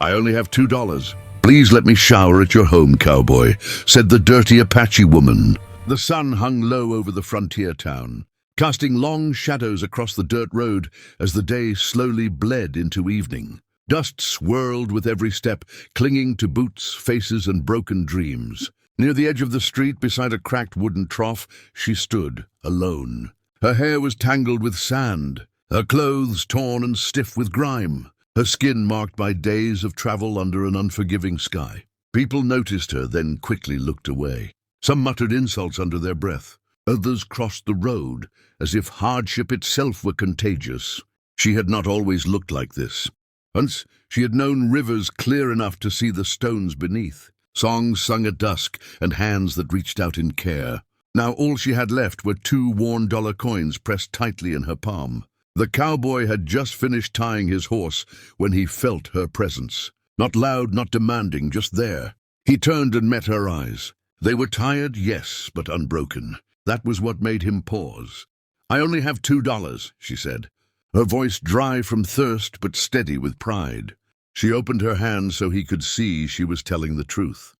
"I only have $2. Please let me shower at your home, Cowboy," said the dirty Apache woman. The sun hung low over the frontier town, casting long shadows across the dirt road as the day slowly bled into evening. Dust swirled with every step, clinging to boots, faces, and broken dreams. Near the edge of the street, beside a cracked wooden trough, she stood, alone. Her hair was tangled with sand, her clothes torn and stiff with grime, her skin marked by days of travel under an unforgiving sky. People noticed her, then quickly looked away. Some muttered insults under their breath. Others crossed the road, as if hardship itself were contagious. She had not always looked like this. Once, she had known rivers clear enough to see the stones beneath, songs sung at dusk, and hands that reached out in care. Now all she had left were 2 worn dollar coins pressed tightly in her palm. The cowboy had just finished tying his horse when he felt her presence. Not loud, not demanding, just there. He turned and met her eyes. They were tired, yes, but unbroken. That was what made him pause. "I only have $2, she said, her voice dry from thirst but steady with pride. She opened her hand so he could see she was telling the truth.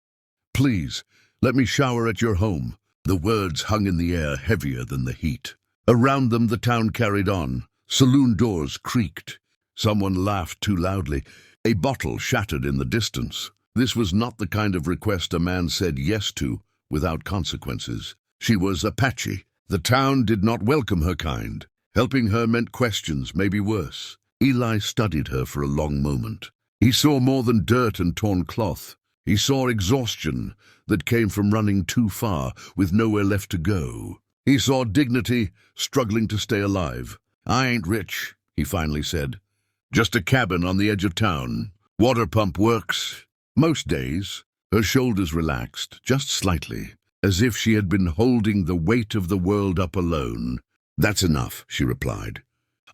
"Please, let me shower at your home." The words hung in the air, heavier than the heat. Around them the town carried on. Saloon doors creaked. Someone laughed too loudly. A bottle shattered in the distance. This was not the kind of request a man said yes to without consequences. She was Apache. The town did not welcome her kind. Helping her meant questions, maybe worse. Eli studied her for a long moment. He saw more than dirt and torn cloth. He saw exhaustion that came from running too far with nowhere left to go. He saw dignity struggling to stay alive. "I ain't rich," he finally said. "Just a cabin on the edge of town. Water pump works." Most days, her shoulders relaxed, just slightly, as if she had been holding the weight of the world up alone. "That's enough," she replied.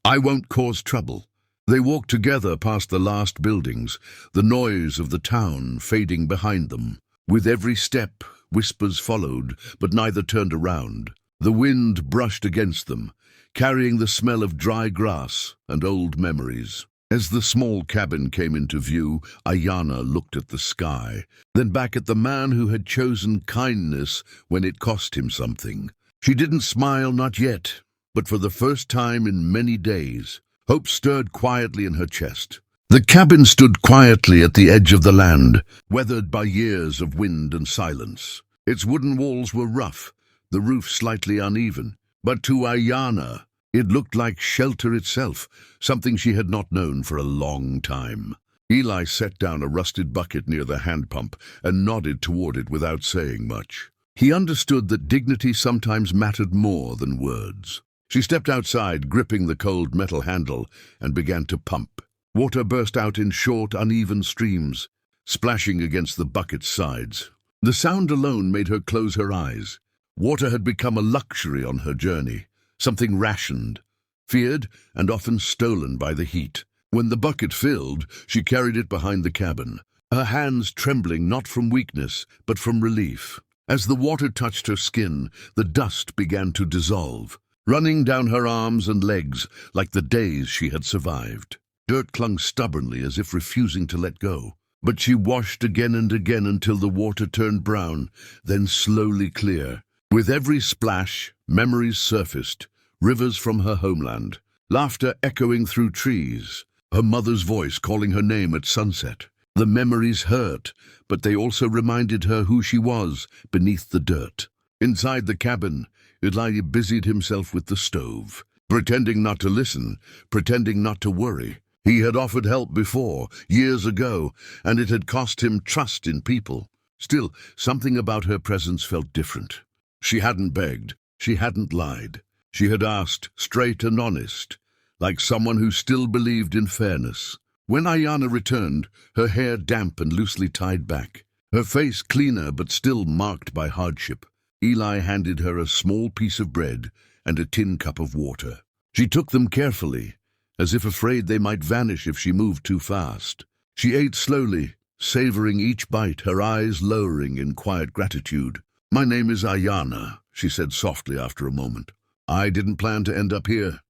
"I won't cause trouble." They walked together past the last buildings, the noise of the town fading behind them. With every step, whispers followed, but neither turned around. The wind brushed against them, carrying the smell of dry grass and old memories. As the small cabin came into view, Ayanna looked at the sky, then back at the man who had chosen kindness when it cost him something. She didn't smile, not yet, but for the first time in many days, hope stirred quietly in her chest. The cabin stood quietly at the edge of the land, weathered by years of wind and silence. Its wooden walls were rough, the roof slightly uneven, but to Ayanna, it looked like shelter itself, something she had not known for a long time. Eli set down a rusted bucket near the hand pump and nodded toward it without saying much. He understood that dignity sometimes mattered more than words. She stepped outside, gripping the cold metal handle, and began to pump. Water burst out in short, uneven streams, splashing against the bucket's sides. The sound alone made her close her eyes. Water had become a luxury on her journey, something rationed, feared, and often stolen by the heat. When the bucket filled, she carried it behind the cabin, her hands trembling not from weakness, but from relief. As the water touched her skin, the dust began to dissolve, running down her arms and legs like the days she had survived. Dirt clung stubbornly as if refusing to let go. But she washed again and again until the water turned brown, then slowly clear. With every splash, memories surfaced, rivers from her homeland, laughter echoing through trees, her mother's voice calling her name at sunset. The memories hurt, but they also reminded her who she was beneath the dirt. Inside the cabin, Eli busied himself with the stove, pretending not to listen, pretending not to worry. He had offered help before, years ago, and it had cost him trust in people. Still, something about her presence felt different. She hadn't begged, she hadn't lied. She had asked, straight and honest, like someone who still believed in fairness. When Ayanna returned, her hair damp and loosely tied back, her face cleaner but still marked by hardship, Eli handed her a small piece of bread and a tin cup of water. She took them carefully, as if afraid they might vanish if she moved too fast. She ate slowly, savoring each bite, her eyes lowering in quiet gratitude. "My name is Ayanna," she said softly after a moment. "I didn't plan to end up here."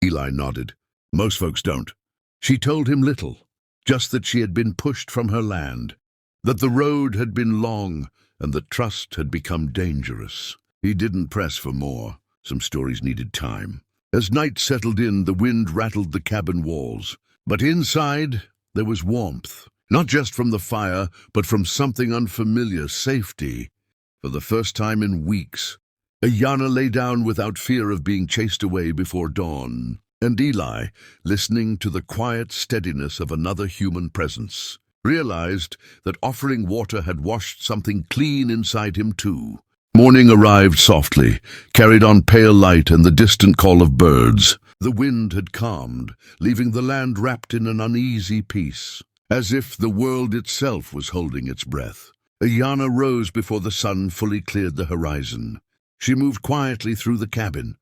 Eli nodded. "Most folks don't." She told him little, just that she had been pushed from her land, that the road had been long, and that trust had become dangerous. He didn't press for more. Some stories needed time. As night settled in, the wind rattled the cabin walls. But inside, there was warmth. Not just from the fire, but from something unfamiliar, safety. For the first time in weeks, Ayanna lay down without fear of being chased away before dawn. And Eli, listening to the quiet steadiness of another human presence, realized that offering water had washed something clean inside him too. Morning arrived softly, carried on pale light and the distant call of birds. The wind had calmed, leaving the land wrapped in an uneasy peace, as if the world itself was holding its breath. Ayanna rose before the sun fully cleared the horizon. She moved quietly through the cabin,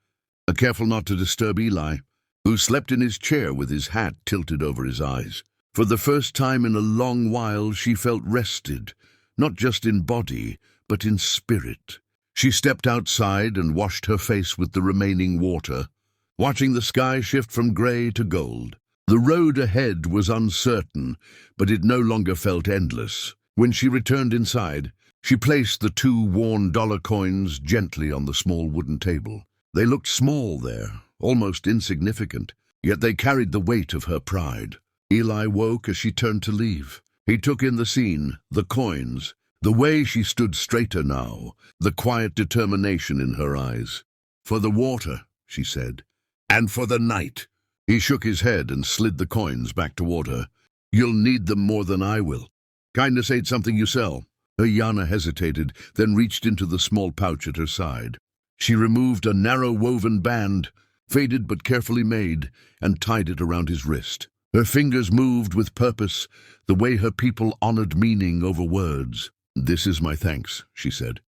careful not to disturb Eli, who slept in his chair with his hat tilted over his eyes. For the first time in a long while, she felt rested, not just in body, but in spirit. She stepped outside and washed her face with the remaining water, watching the sky shift from gray to gold. The road ahead was uncertain, but it no longer felt endless. When she returned inside, she placed the 2 worn dollar coins gently on the small wooden table. They looked small there, almost insignificant, yet they carried the weight of her pride. Eli woke as she turned to leave. He took in the scene, the coins, the way she stood straighter now, the quiet determination in her eyes. "For the water," she said, "and for the night." He shook his head and slid the coins back toward her. "You'll need them more than I will. Kindness ain't something you sell." Ayanna hesitated, then reached into the small pouch at her side. She removed a narrow woven band, faded but carefully made, and tied it around his wrist. Her fingers moved with purpose, the way her people honored meaning over words. "This is my thanks," she said.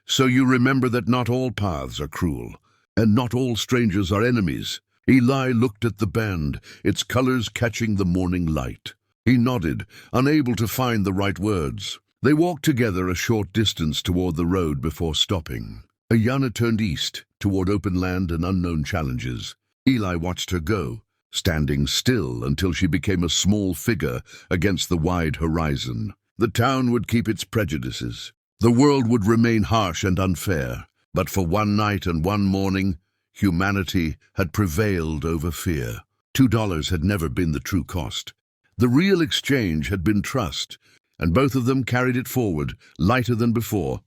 "So you remember that not all paths are cruel, and not all strangers are enemies." Eli looked at the band, its colors catching the morning light. He nodded, unable to find the right words. They walked together a short distance toward the road before stopping. Ayanna turned east, toward open land and unknown challenges. Eli watched her go, standing still until she became a small figure against the wide horizon. The town would keep its prejudices. The world would remain harsh and unfair. But for one night and one morning, humanity had prevailed over fear. $2 had never been the true cost. The real exchange had been trust, and both of them carried it forward, lighter than before,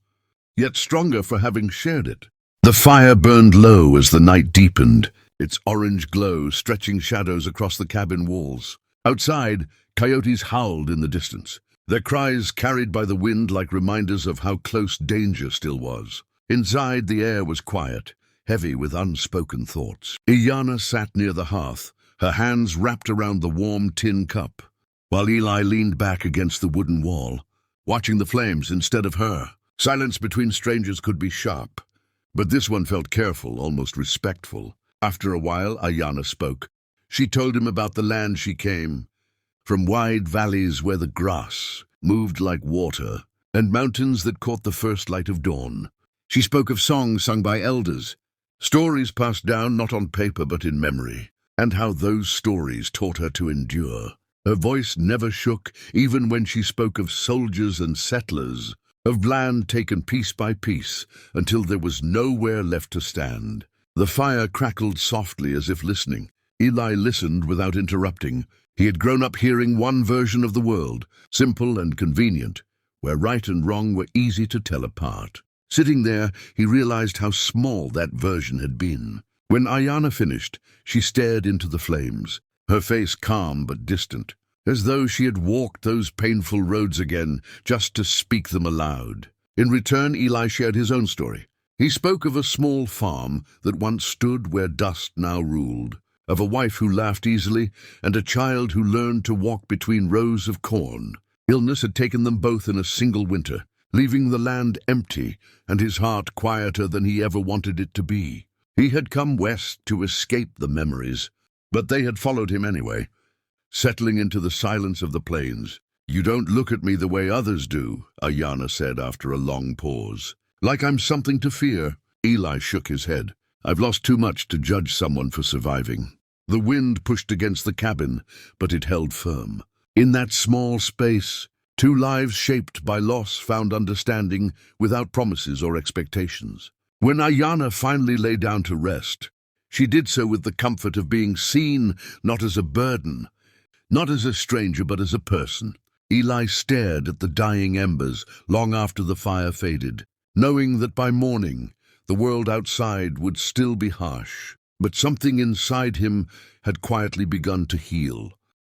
yet stronger for having shared it. The fire burned low as the night deepened, its orange glow stretching shadows across the cabin walls. Outside, coyotes howled in the distance, their cries carried by the wind like reminders of how close danger still was. Inside, the air was quiet, heavy with unspoken thoughts. Ayanna sat near the hearth, her hands wrapped around the warm tin cup, while Eli leaned back against the wooden wall, watching the flames instead of her. Silence between strangers could be sharp, but this one felt careful, almost respectful. After a while, Ayanna spoke. She told him about the land she came, from wide valleys where the grass moved like water, and mountains that caught the first light of dawn. She spoke of songs sung by elders, stories passed down not on paper but in memory, and how those stories taught her to endure. Her voice never shook, even when she spoke of soldiers and settlers, of land taken piece by piece, until there was nowhere left to stand. The fire crackled softly as if listening. Eli listened without interrupting. He had grown up hearing one version of the world, simple and convenient, where right and wrong were easy to tell apart. Sitting there, he realized how small that version had been. When Ayanna finished, she stared into the flames, her face calm but distant, as though she had walked those painful roads again just to speak them aloud. In return, Eli shared his own story. He spoke of a small farm that once stood where dust now ruled, of a wife who laughed easily and a child who learned to walk between rows of corn. Illness had taken them both in a single winter, leaving the land empty and his heart quieter than he ever wanted it to be. He had come west to escape the memories, but they had followed him anyway, settling into the silence of the plains. "You don't look at me the way others do," Ayanna said after a long pause. "Like I'm something to fear." Eli shook his head. "I've lost too much to judge someone for surviving." The wind pushed against the cabin, but it held firm. In that small space, two lives shaped by loss found understanding without promises or expectations. When Ayana finally lay down to rest, she did so with the comfort of being seen not as a burden, not as a stranger but as a person. Eli stared at the dying embers long after the fire faded, knowing that by morning the world outside would still be harsh. But something inside him had quietly begun to heal.